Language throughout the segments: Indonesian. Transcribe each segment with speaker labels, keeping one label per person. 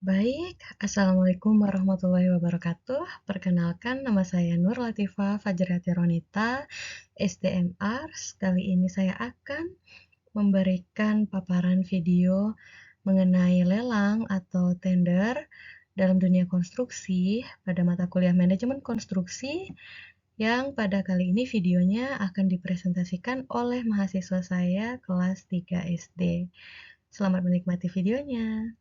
Speaker 1: Baik, Assalamualaikum warahmatullahi wabarakatuh. Perkenalkan, nama saya Nur Latifah Fajriati Ronita, SDM Ars. Kali ini saya akan memberikan paparan video mengenai lelang atau tender dalam dunia konstruksi pada mata kuliah Manajemen Konstruksi yang pada kali ini videonya akan dipresentasikan oleh mahasiswa saya kelas 3 SD. Selamat menikmati videonya.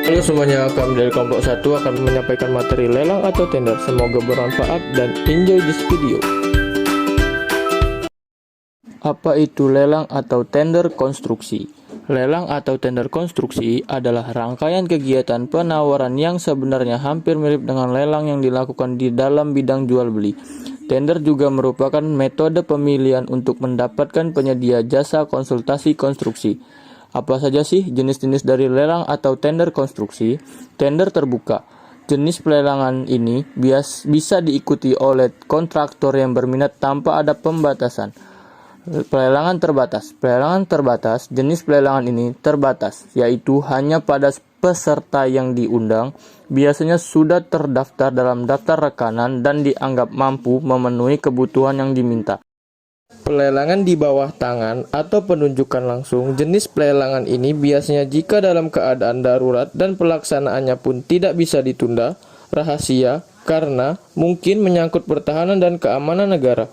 Speaker 2: Halo semuanya, kami dari kelompok 1 akan menyampaikan materi lelang atau tender. Semoga bermanfaat dan enjoy this video. Apa itu lelang atau tender konstruksi? Lelang atau tender konstruksi adalah rangkaian kegiatan penawaran yang sebenarnya hampir mirip dengan lelang yang dilakukan di dalam bidang jual beli. Tender juga merupakan metode pemilihan untuk mendapatkan penyedia jasa konsultasi konstruksi. Apa saja sih jenis-jenis dari lelang atau tender konstruksi? Tender terbuka. Jenis pelelangan ini bisa diikuti oleh kontraktor yang berminat tanpa ada pembatasan. Pelelangan terbatas. Pelelangan terbatas, jenis pelelangan ini terbatas, yaitu hanya pada peserta yang diundang, biasanya sudah terdaftar dalam daftar rekanan dan dianggap mampu memenuhi kebutuhan yang diminta. Pelelangan di bawah tangan atau penunjukan langsung. Jenis pelelangan ini biasanya jika dalam keadaan darurat dan pelaksanaannya pun tidak bisa ditunda, rahasia, karena mungkin menyangkut pertahanan dan keamanan negara.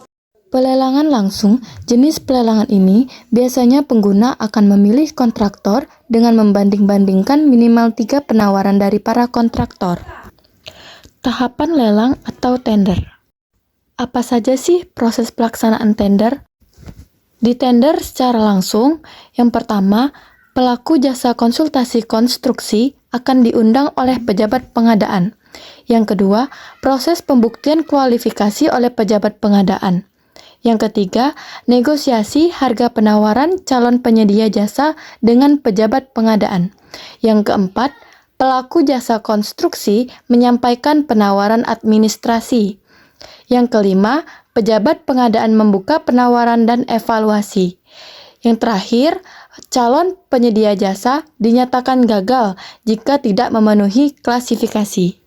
Speaker 3: Pelelangan langsung, jenis pelelangan ini biasanya pengguna akan memilih kontraktor dengan membanding-bandingkan minimal 3 penawaran dari para kontraktor. Tahapan lelang atau tender. Apa saja sih proses pelaksanaan tender? Di tender secara langsung, yang pertama, pelaku jasa konsultasi konstruksi akan diundang oleh pejabat pengadaan. Yang kedua, proses pembuktian kualifikasi oleh pejabat pengadaan. Yang ketiga, negosiasi harga penawaran calon penyedia jasa dengan pejabat pengadaan. Yang keempat, pelaku jasa konstruksi menyampaikan penawaran administrasi. Yang kelima, pejabat pengadaan membuka penawaran dan evaluasi. Yang terakhir, calon penyedia jasa dinyatakan gagal jika tidak memenuhi klasifikasi.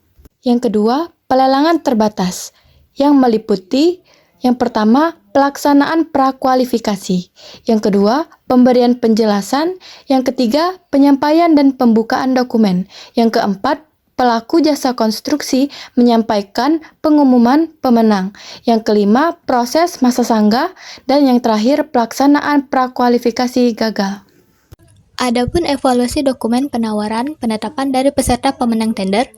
Speaker 3: Yang kedua, pelelangan terbatas yang meliputi yang pertama, pelaksanaan prakualifikasi. Yang kedua, pemberian penjelasan. Yang ketiga, penyampaian dan pembukaan dokumen. Yang keempat, pelaku jasa konstruksi menyampaikan pengumuman pemenang. Yang kelima, proses masa sanggah. Dan yang terakhir, pelaksanaan prakualifikasi gagal.
Speaker 4: Adapun evaluasi dokumen penawaran penetapan dari peserta pemenang tender,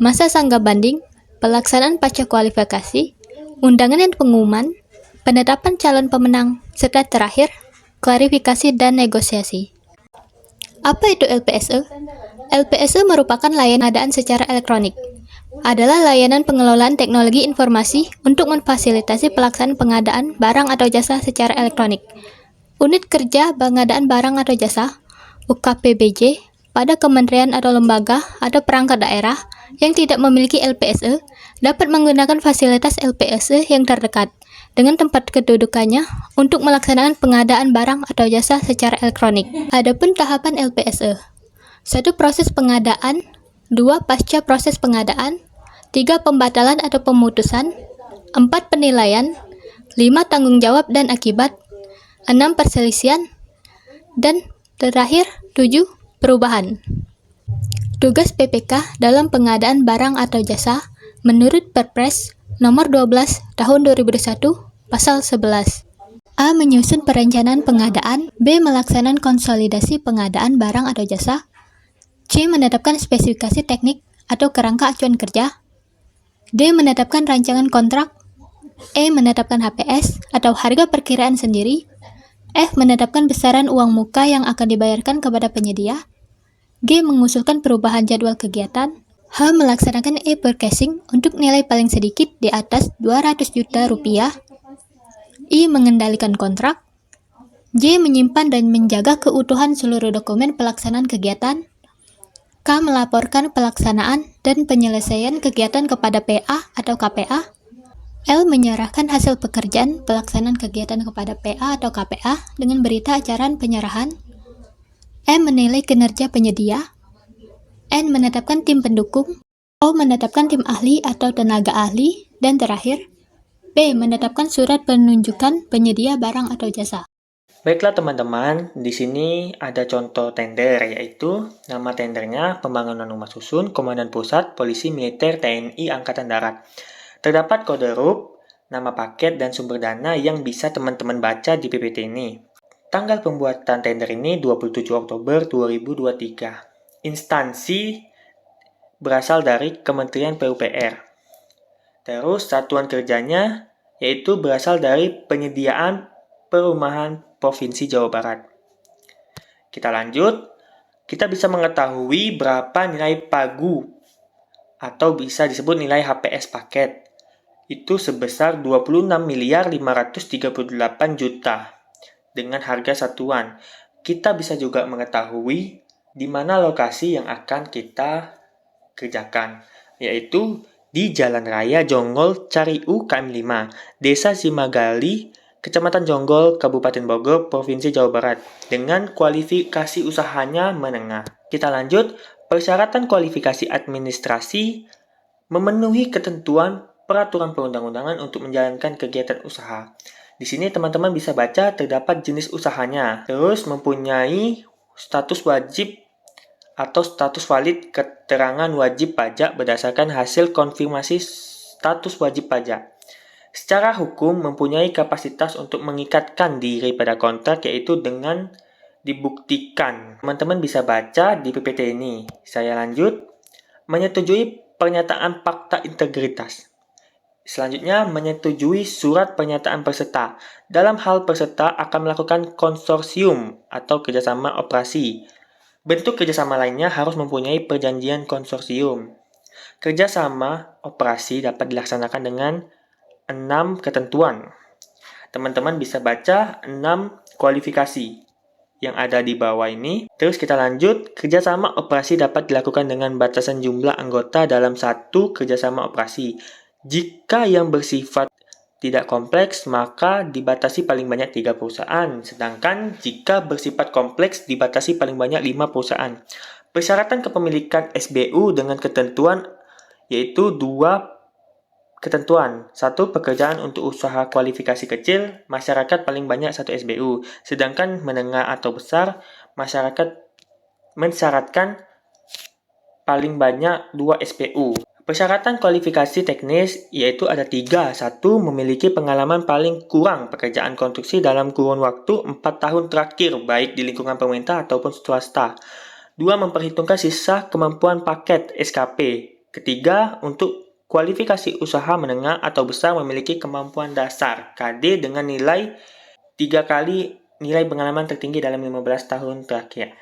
Speaker 4: masa sanggah banding, pelaksanaan pasca kualifikasi, undangan dan pengumuman, penetapan calon pemenang, serta terakhir, klarifikasi dan negosiasi. Apa itu LPSE? LPSE merupakan layanan pengadaan secara elektronik. Adalah layanan pengelolaan teknologi informasi untuk memfasilitasi pelaksanaan pengadaan barang atau jasa secara elektronik. Unit kerja pengadaan barang atau jasa, UKPBJ, pada kementerian atau lembaga atau perangkat daerah yang tidak memiliki LPSE dapat menggunakan fasilitas LPSE yang terdekat dengan tempat kedudukannya untuk melaksanakan pengadaan barang atau jasa secara elektronik. Adapun tahapan LPSE: 1. Proses pengadaan, 2. Pasca proses pengadaan, 3. Pembatalan atau pemutusan, 4. Penilaian, 5. Tanggung jawab dan akibat, 6. Perselisihan, dan terakhir 7. Perubahan. Tugas PPK dalam pengadaan barang atau jasa menurut Perpres nomor 12 tahun 2021 pasal 11. A. Menyusun perencanaan pengadaan. B. Melaksanakan konsolidasi pengadaan barang atau jasa. C. Menetapkan spesifikasi teknik atau kerangka acuan kerja. D. Menetapkan rancangan kontrak. E. Menetapkan HPS atau harga perkiraan sendiri. F. Menetapkan besaran uang muka yang akan dibayarkan kepada penyedia. G. Mengusulkan perubahan jadwal kegiatan. H. Melaksanakan e-purchasing untuk nilai paling sedikit di atas 200 juta rupiah. I. Mengendalikan kontrak. J. Menyimpan dan menjaga keutuhan seluruh dokumen pelaksanaan kegiatan. K. Melaporkan pelaksanaan dan penyelesaian kegiatan kepada PA atau KPA. L. Menyerahkan hasil pekerjaan pelaksanaan kegiatan kepada PA atau KPA dengan berita acara penyerahan. M. Menilai kinerja penyedia. N. Menetapkan tim pendukung. O. Menetapkan tim ahli atau tenaga ahli. Dan terakhir, B. Menetapkan surat penunjukan penyedia barang atau jasa.
Speaker 2: Baiklah teman-teman, di sini ada contoh tender, yaitu nama tendernya Pembangunan Rumah Susun, Komandan Pusat, Polisi Militer, TNI, Angkatan Darat. Terdapat kode huruf, nama paket, dan sumber dana yang bisa teman-teman baca di PPT ini. Tanggal pembuatan tender ini 27 Oktober 2023. Instansi berasal dari Kementerian PUPR. Terus satuan kerjanya yaitu berasal dari Penyediaan Perumahan Provinsi Jawa Barat. Kita lanjut, kita bisa mengetahui berapa nilai pagu atau bisa disebut nilai HPS paket. Itu sebesar 26.538 juta dengan harga satuan. Kita bisa juga mengetahui di mana lokasi yang akan kita kerjakan, yaitu di Jalan Raya Jonggol Cariu KM5, Desa Simagali, Kecamatan Jonggol, Kabupaten Bogor, Provinsi Jawa Barat, dengan kualifikasi usahanya menengah. Kita lanjut, persyaratan kualifikasi administrasi memenuhi ketentuan peraturan perundang-undangan untuk menjalankan kegiatan usaha. Di sini teman-teman bisa baca terdapat jenis usahanya, terus mempunyai status wajib atau status valid keterangan wajib pajak berdasarkan hasil konfirmasi status wajib pajak. Secara hukum mempunyai kapasitas untuk mengikatkan diri pada kontrak, yaitu dengan dibuktikan. Teman-teman bisa baca di PPT ini. Saya lanjut, menyetujui pernyataan fakta integritas. Selanjutnya, menyetujui surat pernyataan peserta. Dalam hal peserta akan melakukan konsorsium atau kerjasama operasi. Bentuk kerjasama lainnya harus mempunyai perjanjian konsorsium. Kerjasama operasi dapat dilaksanakan dengan 6 ketentuan. Teman-teman bisa baca 6 kualifikasi yang ada di bawah ini. Terus kita lanjut, kerjasama operasi dapat dilakukan dengan batasan jumlah anggota dalam satu kerjasama operasi. Jika yang bersifat tidak kompleks, maka dibatasi paling banyak 3 perusahaan. Sedangkan jika bersifat kompleks, dibatasi paling banyak 5 perusahaan. Persyaratan kepemilikan SBU dengan ketentuan yaitu 2 ketentuan. 1. Pekerjaan untuk usaha kualifikasi kecil, masyarakat paling banyak 1 SBU. Sedangkan menengah atau besar, masyarakat mensyaratkan paling banyak 2 SPU. Persyaratan kualifikasi teknis yaitu ada 3. 1. Memiliki pengalaman paling kurang pekerjaan konstruksi dalam kurun waktu 4 tahun terakhir, baik di lingkungan pemerintah ataupun swasta. 2. Memperhitungkan sisa kemampuan paket SKP. Ketiga, untuk kualifikasi usaha menengah atau besar memiliki kemampuan dasar KD dengan nilai 3 kali nilai pengalaman tertinggi dalam 15 tahun terakhir.